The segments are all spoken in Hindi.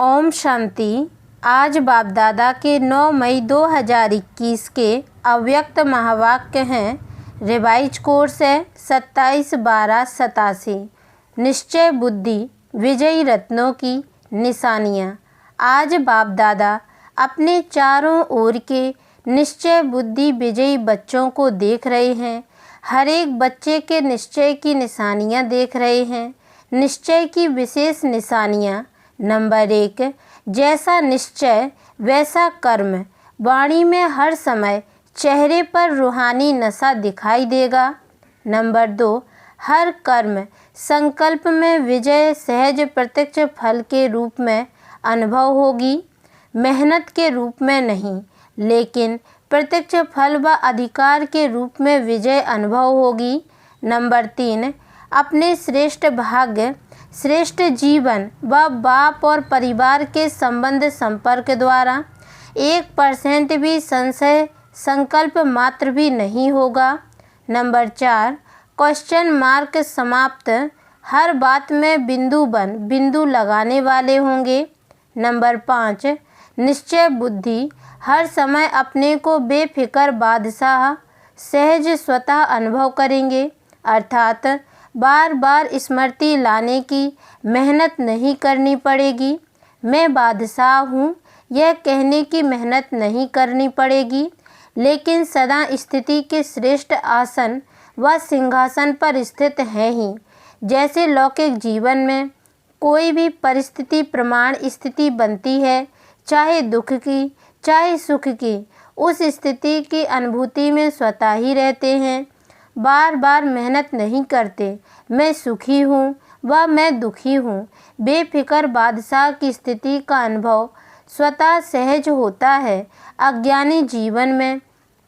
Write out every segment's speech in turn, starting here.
ओम शांति। आज बाप दादा के 9 मई 2021 के अव्यक्त महावाक्य हैं। रिवाइज कोर्स है 27/12/87। निश्चय बुद्धि विजयी रत्नों की निशानियाँ। आज बाप दादा अपने चारों ओर के निश्चय बुद्धि विजयी बच्चों को देख रहे हैं। हर एक बच्चे के निश्चय की निशानियाँ देख रहे हैं। निश्चय की विशेष निशानियाँ। नंबर 1, जैसा निश्चय वैसा कर्म। वाणी में हर समय चेहरे पर रूहानी नशा दिखाई देगा। नंबर 2, हर कर्म संकल्प में विजय सहज प्रत्यक्ष फल के रूप में अनुभव होगी, मेहनत के रूप में नहीं, लेकिन प्रत्यक्ष फल व अधिकार के रूप में विजय अनुभव होगी। नंबर 3, अपने श्रेष्ठ भाग्य, श्रेष्ठ जीवन व बाप और परिवार के संबंध संपर्क द्वारा 1% भी संशय संकल्प मात्र भी नहीं होगा। नंबर 4, क्वेश्चन मार्क समाप्त, हर बात में बिंदु लगाने वाले होंगे। नंबर 5, निश्चय बुद्धि हर समय अपने को बेफिक्र बादशाह सहज स्वतः अनुभव करेंगे, अर्थात बार बार स्मृति लाने की मेहनत नहीं करनी पड़ेगी। मैं बादशाह हूँ यह कहने की मेहनत नहीं करनी पड़ेगी, लेकिन सदा स्थिति के श्रेष्ठ आसन व सिंहासन पर स्थित है ही। जैसे लौकिक जीवन में कोई भी परिस्थिति प्रमाण स्थिति बनती है, चाहे दुख की चाहे सुख की, उस स्थिति की अनुभूति में स्वतः ही रहते हैं, बार बार मेहनत नहीं करते। मैं सुखी हूँ व मैं दुखी हूँ। बेफिक्र बादशाह की स्थिति का अनुभव स्वतः सहज होता है। अज्ञानी जीवन में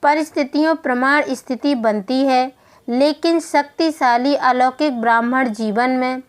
परिस्थितियों प्रमाण स्थिति बनती है, लेकिन शक्तिशाली अलौकिक ब्राह्मण जीवन में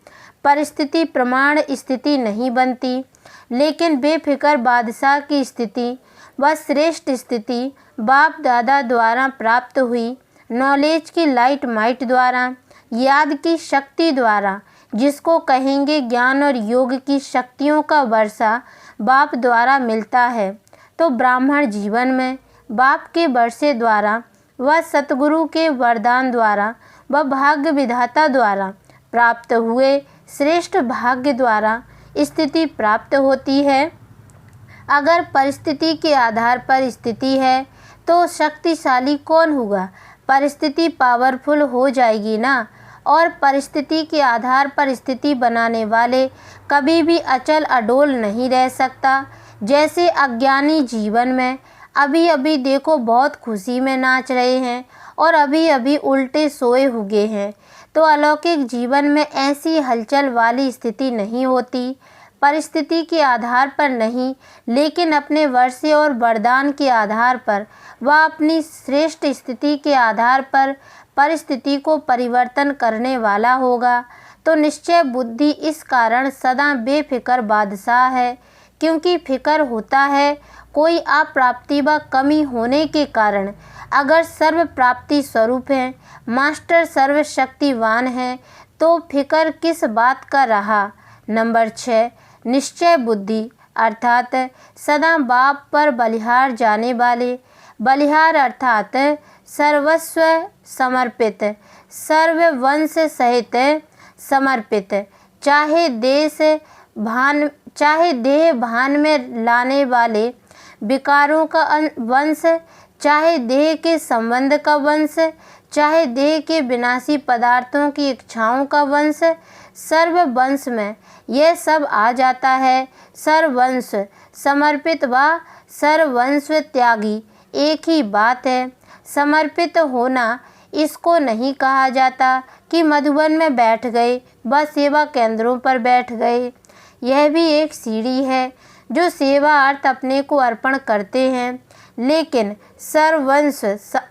परिस्थिति प्रमाण स्थिति नहीं बनती, लेकिन बेफिक्र बादशाह की स्थिति व श्रेष्ठ स्थिति बाप दादा द्वारा प्राप्त हुई नॉलेज की लाइट माइट द्वारा, याद की शक्ति द्वारा, जिसको कहेंगे ज्ञान और योग की शक्तियों का वर्षा बाप द्वारा मिलता है। तो ब्राह्मण जीवन में बाप के वर्षे द्वारा व सतगुरु के वरदान द्वारा व भाग्य विधाता द्वारा प्राप्त हुए श्रेष्ठ भाग्य द्वारा स्थिति प्राप्त होती है। अगर परिस्थिति के आधार पर स्थिति है तो शक्तिशाली कौन होगा? परिस्थिति पावरफुल हो जाएगी ना। और परिस्थिति के आधार पर स्थिति बनाने वाले कभी भी अचल अडोल नहीं रह सकता। जैसे अज्ञानी जीवन में अभी अभी देखो बहुत खुशी में नाच रहे हैं और अभी अभी उल्टे सोए हुए हैं, तो अलौकिक जीवन में ऐसी हलचल वाली स्थिति नहीं होती। परिस्थिति के आधार पर नहीं, लेकिन अपने वर्षे और वरदान के आधार पर व अपनी श्रेष्ठ स्थिति के आधार पर परिस्थिति को परिवर्तन करने वाला होगा। तो निश्चय बुद्धि इस कारण सदा बेफिक्र बादशाह है, क्योंकि फिक्र होता है कोई अप्राप्ति व कमी होने के कारण। अगर सर्व प्राप्ति स्वरूप है, मास्टर सर्वशक्तिवान है, तो फिक्र किस बात का रहा। नंबर 6, निश्चय बुद्धि अर्थात सदा बाप पर बलिहार जाने वाले। बलिहार अर्थात सर्वस्व समर्पित, सर्ववंश सहित समर्पित, चाहे देह भान में लाने वाले विकारों का वंश, चाहे देह के संबंध का वंश, चाहे देह के विनाशी पदार्थों की इच्छाओं का वंश, सर्व वंश में यह सब आ जाता है। सर्ववंश समर्पित व सर्ववंश त्यागी एक ही बात है। समर्पित होना इसको नहीं कहा जाता कि मधुबन में बैठ गए, बस सेवा केंद्रों पर बैठ गए। यह भी एक सीढ़ी है जो सेवा अर्थ अपने को अर्पण करते हैं, लेकिन सर्ववंश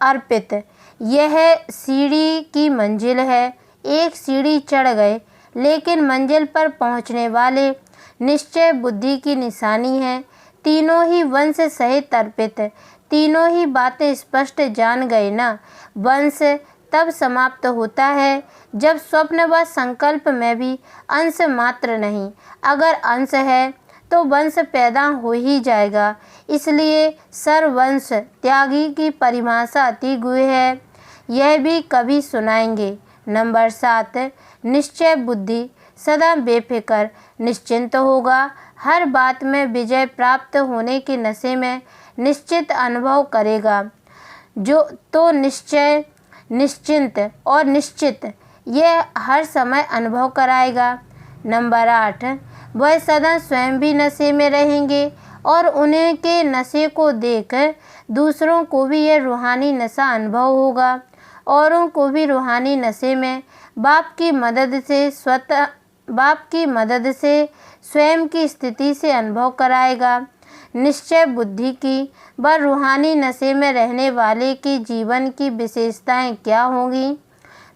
अर्पित यह सीढ़ी की मंजिल है। एक सीढ़ी चढ़ गए, लेकिन मंजिल पर पहुंचने वाले निश्चय बुद्धि की निशानी है। तीनों ही वंश सहित अर्पित, तीनों ही बातें स्पष्ट जान गए ना। वंश तब समाप्त होता है जब स्वप्न व संकल्प में भी अंश मात्र नहीं, अगर अंश है तो वंश पैदा हो ही जाएगा। इसलिए सर्ववंश त्यागी की परिभाषा अति गुह्य है, यह भी कभी सुनाएंगे। नंबर 7, निश्चय बुद्धि सदा बेफिक्र निश्चिंत होगा, हर बात में विजय प्राप्त होने के नशे में निश्चित अनुभव करेगा। जो तो निश्चय, निश्चिंत और निश्चित यह हर समय अनुभव कराएगा। नंबर 8, वह सदा स्वयं भी नशे में रहेंगे और उन्हें के नशे को देख दूसरों को भी यह रूहानी नशा अनुभव होगा। औरों को भी रूहानी नशे में बाप की मदद से स्वयं की स्थिति से अनुभव कराएगा। निश्चय बुद्धि की व रूहानी नशे में रहने वाले के जीवन की विशेषताएं क्या होंगी?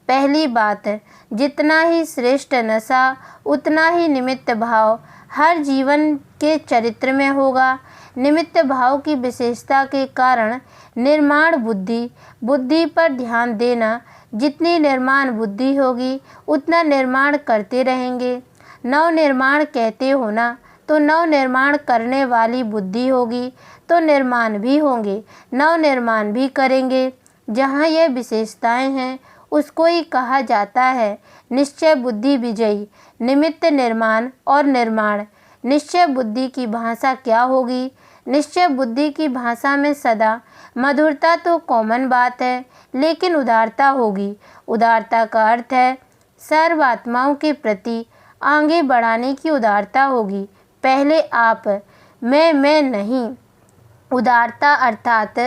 पहली बात, जितना ही श्रेष्ठ नशा उतना ही निमित्त भाव हर जीवन के चरित्र में होगा। निमित्त भाव की विशेषता के कारण निर्माण बुद्धि पर ध्यान देना, जितनी निर्माण बुद्धि होगी उतना निर्माण करते रहेंगे। नव निर्माण कहते हो ना, तो नव निर्माण करने वाली बुद्धि होगी तो निर्माण भी होंगे, नव निर्माण भी करेंगे। जहाँ यह विशेषताएं हैं उसको ही कहा जाता है निश्चय बुद्धि विजयी। निमित्त निर्माण और निर्माण। निश्चय बुद्धि की भाषा क्या होगी? निश्चय बुद्धि की भाषा में सदा मधुरता तो कॉमन बात है, लेकिन उदारता होगी। उदारता का अर्थ है सर्व आत्माओं के प्रति आगे बढ़ाने की उदारता होगी। पहले आप, मैं नहीं। उदारता अर्थात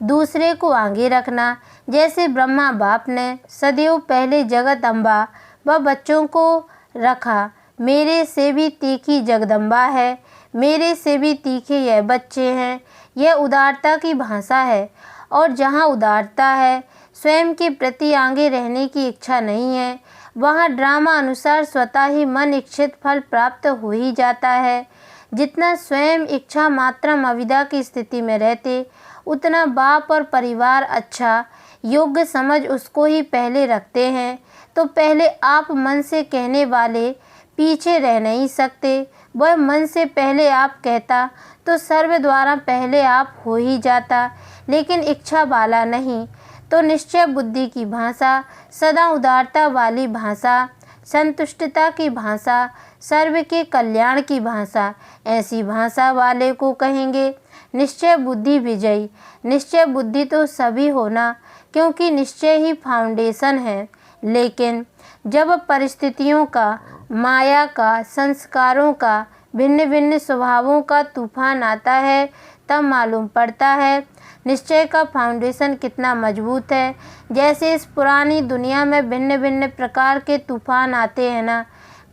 दूसरे को आगे रखना। जैसे ब्रह्मा बाप ने सदैव पहले जगत अम्बा व बच्चों को रखा। मेरे से भी तीखी जगदम्बा है, मेरे से भी तीखे यह बच्चे हैं। यह उदारता की भाषा है। और जहाँ उदारता है, स्वयं के प्रति आगे रहने की इच्छा नहीं है, वहाँ ड्रामा अनुसार स्वतः ही मन इच्छित फल प्राप्त हो ही जाता है। जितना स्वयं इच्छा मात्रम अविद्या की स्थिति में रहते, उतना बाप और परिवार अच्छा योग्य समझ उसको ही पहले रखते हैं। तो पहले आप मन से कहने वाले पीछे रह नहीं सकते। वह मन से पहले आप कहता तो सर्व द्वारा पहले आप हो ही जाता, लेकिन इच्छा वाला नहीं। तो निश्चय बुद्धि की भाषा सदा उदारता वाली भाषा, संतुष्टता की भाषा, सर्व के कल्याण की भाषा, ऐसी भाषा वाले को कहेंगे निश्चय बुद्धि विजयी। निश्चय बुद्धि तो सभी होना, क्योंकि निश्चय ही फाउंडेशन है। लेकिन जब परिस्थितियों का, माया का, संस्कारों का, भिन्न भिन्न स्वभावों का तूफान आता है, तब मालूम पड़ता है निश्चय का फाउंडेशन कितना मजबूत है। जैसे इस पुरानी दुनिया में भिन्न भिन्न प्रकार के तूफान आते हैं ना,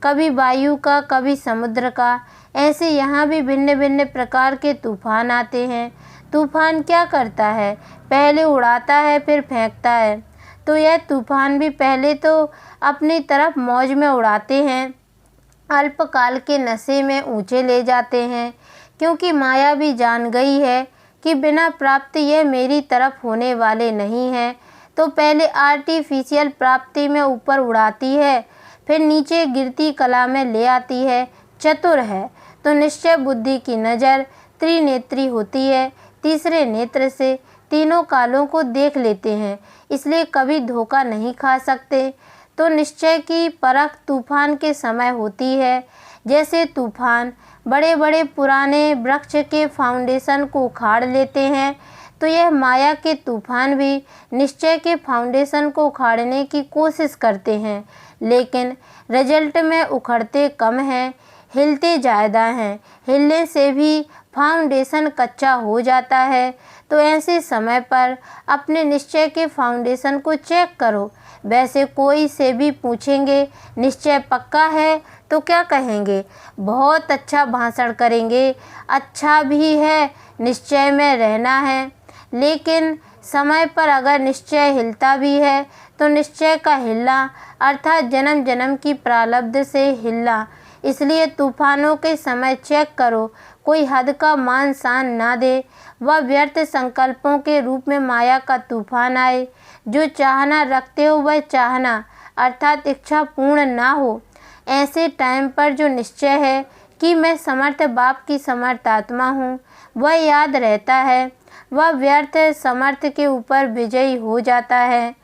कभी वायु का, कभी समुद्र का, ऐसे यहाँ भी भिन्न भिन्न प्रकार के तूफान आते हैं। तूफान क्या करता है? पहले उड़ाता है, फिर फेंकता है। तो यह तूफान भी पहले तो अपनी तरफ मौज में उड़ाते हैं, अल्पकाल के नशे में ऊंचे ले जाते हैं, क्योंकि माया भी जान गई है कि बिना प्राप्ति यह मेरी तरफ होने वाले नहीं है। तो पहले आर्टिफिशियल प्राप्ति में ऊपर उड़ाती है, फिर नीचे गिरती कला में ले आती है। चतुर है। तो निश्चय बुद्धि की नज़र त्रिनेत्री होती है, तीसरे नेत्र से तीनों कालों को देख लेते हैं, इसलिए कभी धोखा नहीं खा सकते। तो निश्चय की परख तूफान के समय होती है। जैसे तूफान बड़े बड़े पुराने वृक्ष के फाउंडेशन को उखाड़ लेते हैं, तो यह माया के तूफान भी निश्चय के फाउंडेशन को उखाड़ने की कोशिश करते हैं, लेकिन रिजल्ट में उखड़ते कम हैं, हिलते ज़्यादा हैं। हिलने से भी फाउंडेशन कच्चा हो जाता है। तो ऐसे समय पर अपने निश्चय के फाउंडेशन को चेक करो। वैसे कोई से भी पूछेंगे निश्चय पक्का है तो क्या कहेंगे? बहुत अच्छा भाषण करेंगे, अच्छा भी है, निश्चय में रहना है। लेकिन समय पर अगर निश्चय हिलता भी है तो निश्चय का हिलना अर्थात जन्म जन्म की प्रारब्ध से हिलना। इसलिए तूफानों के समय चेक करो, कोई हद का मान शान ना दे, वह व्यर्थ संकल्पों के रूप में माया का तूफान आए। जो चाहना रखते हो वह चाहना अर्थात इच्छा पूर्ण ना हो। ऐसे टाइम पर जो निश्चय है कि मैं समर्थ बाप की समर्थ आत्मा हूँ, वह याद रहता है। वह व्यर्थ समर्थ के ऊपर विजयी हो जाता है।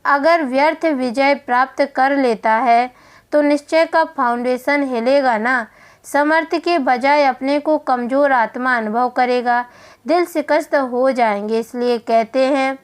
अगर व्यर्थ विजय प्राप्त कर लेता है तो निश्चय का फाउंडेशन हिलेगा ना। समर्थ के बजाय अपने को कमज़ोर आत्मा अनुभव करेगा, दिल शिकस्त हो जाएंगे। इसलिए कहते हैं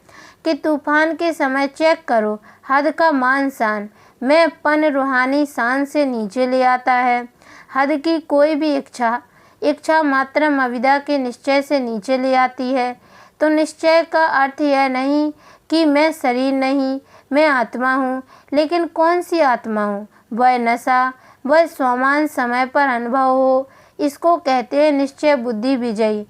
कि तूफान के समय चेक करो हद का मान शान, मैं पन रूहानी शान से नीचे ले आता है। हद की कोई भी इच्छा मात्र अविद्या के निश्चय से नीचे ले आती है। तो निश्चय का अर्थ यह नहीं कि मैं शरीर नहीं, मैं आत्मा हूँ। लेकिन कौन सी आत्मा हूँ? वह नशा, वह स्वमान समय पर अनुभव हो, इसको कहते हैं निश्चय बुद्धि विजयी।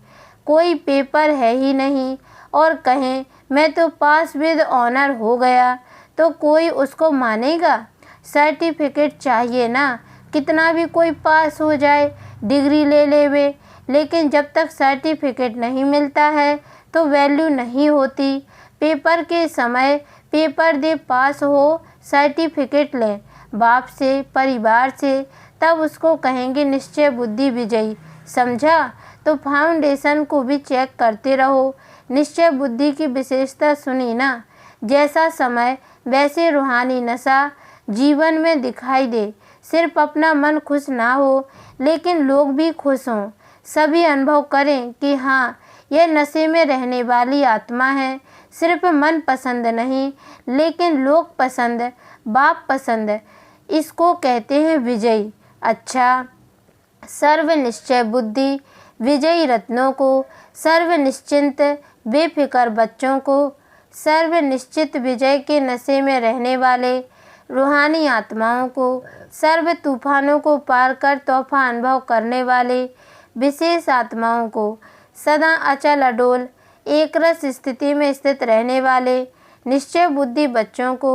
कोई पेपर है ही नहीं और कहें मैं तो पास विद ऑनर हो गया, तो कोई उसको मानेगा? सर्टिफिकेट चाहिए ना, कितना भी कोई पास हो जाए, डिग्री ले लेवे, लेकिन जब तक सर्टिफिकेट नहीं मिलता है तो वैल्यू नहीं होती। पेपर के समय पेपर दे, पास हो, सर्टिफिकेट लें बाप से, परिवार से, तब उसको कहेंगे निश्चय बुद्धि विजयी। समझा? तो फाउंडेशन को भी चेक करते रहो। निश्चय बुद्धि की विशेषता सुनी ना, जैसा समय वैसे रूहानी नशा जीवन में दिखाई दे। सिर्फ अपना मन खुश ना हो, लेकिन लोग भी खुश हों। सभी अनुभव करें कि हाँ, यह नशे में रहने वाली आत्मा है। सिर्फ मन पसंद नहीं, लेकिन लोग पसंद, बाप पसंद, इसको कहते हैं विजयी। अच्छा, सर्व निश्चय बुद्धि विजयी रत्नों को, सर्व निश्चिंत बेफिक्र बच्चों को, सर्व निश्चित विजय के नशे में रहने वाले रूहानी आत्माओं को, सर्व तूफानों को पार कर तोहफा अनुभव करने वाले विशेष आत्माओं को, सदा अचल अडोल एक रस स्थिति में स्थित रहने वाले निश्चय बुद्धि बच्चों को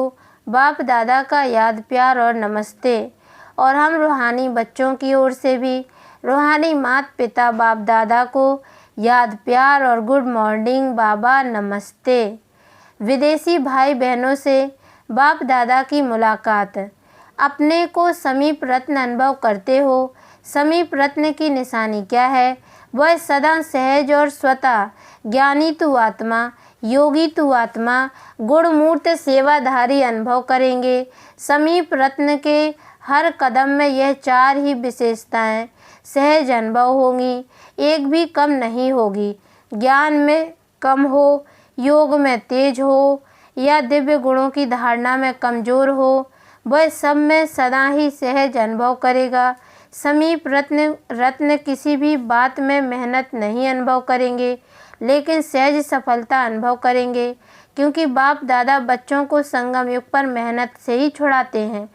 बाप दादा का याद प्यार और नमस्ते। और हम रूहानी बच्चों की ओर से भी रूहानी माता पिता बाप दादा को याद प्यार और गुड मॉर्निंग बाबा नमस्ते। विदेशी भाई बहनों से बाप दादा की मुलाकात। अपने को समीप रत्न अनुभव करते हो। समीप रत्न की निशानी क्या है? वह सदा सहज और स्वतः ज्ञानी तू आत्मा, योगी तू आत्मा, गुणमूर्त सेवाधारी अनुभव करेंगे। समीप रत्न के हर कदम में यह चार ही विशेषताएं सहज अनुभव होंगी, एक भी कम नहीं होगी। ज्ञान में कम हो, योग में तेज हो या दिव्य गुणों की धारणा में कमज़ोर हो, वह सब में सदा ही सहज अनुभव करेगा। समीप रत्न किसी भी बात में मेहनत नहीं अनुभव करेंगे, लेकिन सहज सफलता अनुभव करेंगे, क्योंकि बाप दादा बच्चों को संगम युग पर मेहनत से ही छुड़ाते हैं।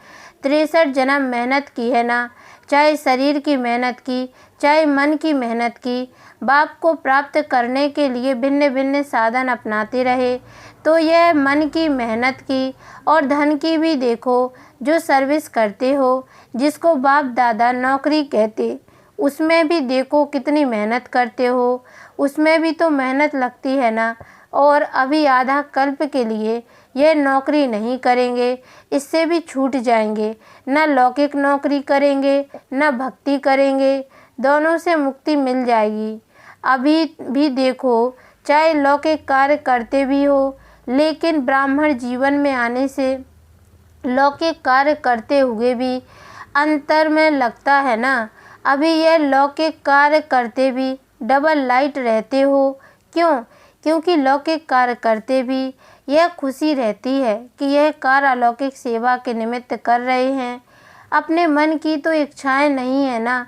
63 जन्म मेहनत की है ना, चाहे शरीर की मेहनत की, चाहे मन की मेहनत की। बाप को प्राप्त करने के लिए भिन्न भिन्न साधन अपनाते रहे। तो यह मन की मेहनत की और धन की भी देखो, जो सर्विस करते हो, जिसको बाप दादा नौकरी कहते, उसमें भी देखो कितनी मेहनत करते हो, उसमें भी तो मेहनत लगती है ना। और अभी आधा कल्प के लिए यह नौकरी नहीं करेंगे, इससे भी छूट जाएंगे। न लौकिक नौकरी करेंगे, न भक्ति करेंगे, दोनों से मुक्ति मिल जाएगी। अभी भी देखो, चाहे लौकिक कार्य करते भी हो, लेकिन ब्राह्मण जीवन में आने से लौकिक कार्य करते हुए भी अंतर में लगता है ना। अभी यह लौकिक कार्य करते भी डबल लाइट रहते हो। क्यों? क्योंकि लौकिक कार्य करते भी यह खुशी रहती है कि यह कार्य अलौकिक सेवा के निमित्त कर रहे हैं। अपने मन की तो इच्छाएं नहीं है ना,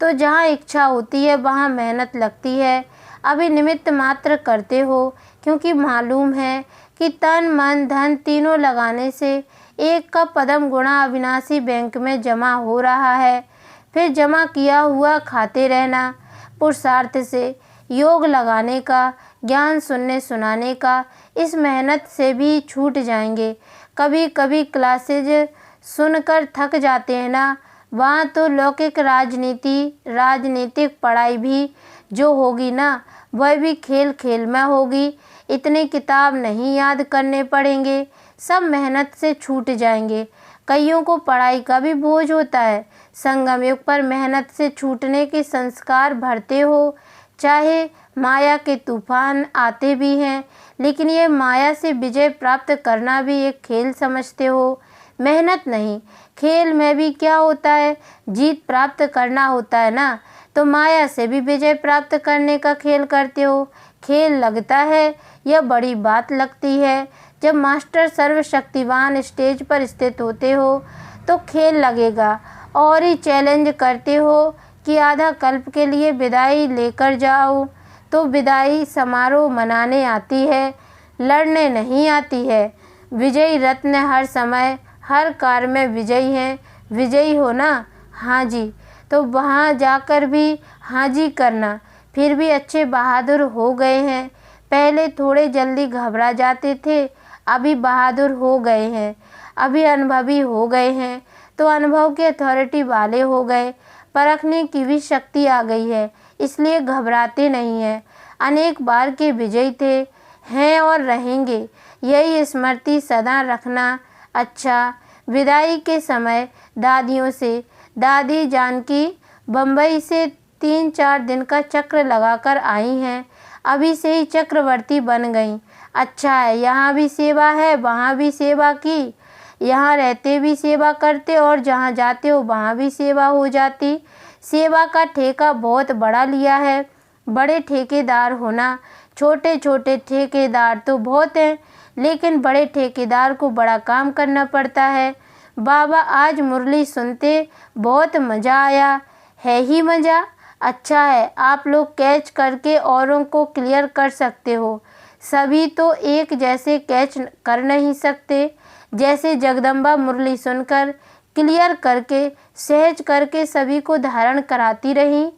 तो जहाँ इच्छा होती है वहाँ मेहनत लगती है। अभी निमित्त मात्र करते हो, क्योंकि मालूम है कि तन मन धन तीनों लगाने से एक का पदम गुणा अविनाशी बैंक में जमा हो रहा है। फिर जमा किया हुआ खाते रहना, पुरुषार्थ से योग लगाने का, ज्ञान सुनने सुनाने का, इस मेहनत से भी छूट जाएंगे। कभी कभी क्लासेज सुनकर थक जाते हैं ना, वहाँ तो लौकिक राजनीतिक पढ़ाई भी जो होगी ना, वह भी खेल खेल में होगी। इतने किताब नहीं याद करने पड़ेंगे, सब मेहनत से छूट जाएंगे। कईयों को पढ़ाई का भी बोझ होता है। संगम युग पर मेहनत से छूटने के संस्कार भरते हो। चाहे माया के तूफान आते भी हैं, लेकिन ये माया से विजय प्राप्त करना भी एक खेल समझते हो। मेहनत नहीं, खेल में भी क्या होता है, जीत प्राप्त करना होता है ना। तो माया से भी विजय प्राप्त करने का खेल करते हो। खेल लगता है, यह बड़ी बात लगती है। जब मास्टर सर्वशक्तिवान स्टेज पर स्थित होते हो तो खेल लगेगा। और ही चैलेंज करते हो कि आधा कल्प के लिए विदाई लेकर जाओ। तो विदाई समारोह मनाने आती है, लड़ने नहीं आती है। विजयी रत्न हर समय हर कार्य में विजयी हैं। विजयी हो ना? हाँ जी। तो वहाँ जाकर भी हाँ जी करना। फिर भी अच्छे बहादुर हो गए हैं। पहले थोड़े जल्दी घबरा जाते थे, अभी बहादुर हो गए हैं। अभी अनुभवी हो गए हैं, तो अनुभव के अथॉरिटी वाले हो गए। परखने की भी शक्ति आ गई है, इसलिए घबराते नहीं हैं। अनेक बार के विजयी थे, हैं और रहेंगे। यही स्मृति सदा रखना। अच्छा, विदाई के समय दादियों से, दादी जानकी बम्बई से 3-4 दिन का चक्र लगाकर आई हैं। अभी से ही चक्रवर्ती बन गईं। अच्छा है, यहाँ भी सेवा है, वहाँ भी सेवा की। यहाँ रहते भी सेवा करते और जहाँ जाते हो वहाँ भी सेवा हो जाती। सेवा का ठेका बहुत बड़ा लिया है। बड़े ठेकेदार होना, छोटे छोटे ठेकेदार तो बहुत हैं, लेकिन बड़े ठेकेदार को बड़ा काम करना पड़ता है। बाबा आज मुरली सुनते बहुत मज़ा आया। है ही मज़ा। अच्छा है, आप लोग कैच करके औरों को क्लियर कर सकते हो। सभी तो एक जैसे कैच कर नहीं सकते। जैसे जगदम्बा मुरली सुनकर क्लियर करके सहज करके सभी को धारण कराती रहीं,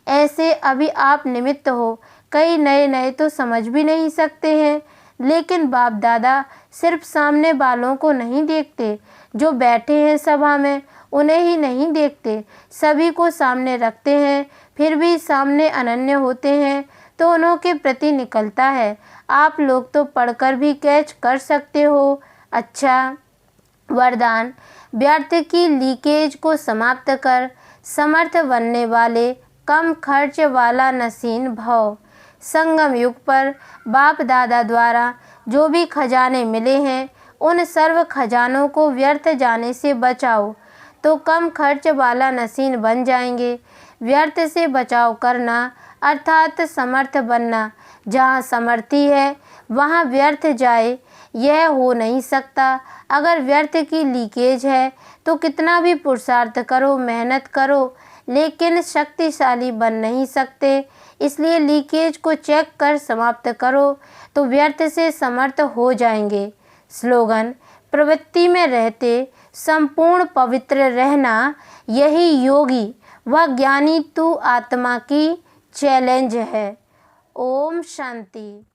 ऐसे अभी आप निमित्त हो। कई नए नए तो समझ भी नहीं सकते हैं, लेकिन बाप दादा सिर्फ सामने वालों को नहीं देखते, जो बैठे हैं सभा में उन्हें ही नहीं देखते, सभी को सामने रखते हैं। फिर भी सामने अनन्य होते हैं तो उन्हों के प्रति निकलता है। आप लोग तो पढ़कर भी कैच कर सकते हो। अच्छा, वरदान। व्यर्थ की लीकेज को समाप्त कर समर्थ बनने वाले कम खर्च वाला नसीन भव। संगम युग पर बाप दादा द्वारा जो भी खजाने मिले हैं, उन सर्व खजानों को व्यर्थ जाने से बचाओ तो कम खर्च वाला नसीन बन जाएंगे। व्यर्थ से बचाव करना अर्थात समर्थ बनना। जहाँ समर्थी है वहाँ व्यर्थ जाए, यह हो नहीं सकता। अगर व्यर्थ की लीकेज है तो कितना भी पुरुषार्थ करो, मेहनत करो, लेकिन शक्तिशाली बन नहीं सकते। इसलिए लीकेज को चेक कर समाप्त करो तो व्यर्थ से समर्थ हो जाएंगे। स्लोगन। प्रवृत्ति में रहते संपूर्ण पवित्र रहना, यही योगी व ज्ञानी तू आत्मा की चैलेंज है। ओम शांति।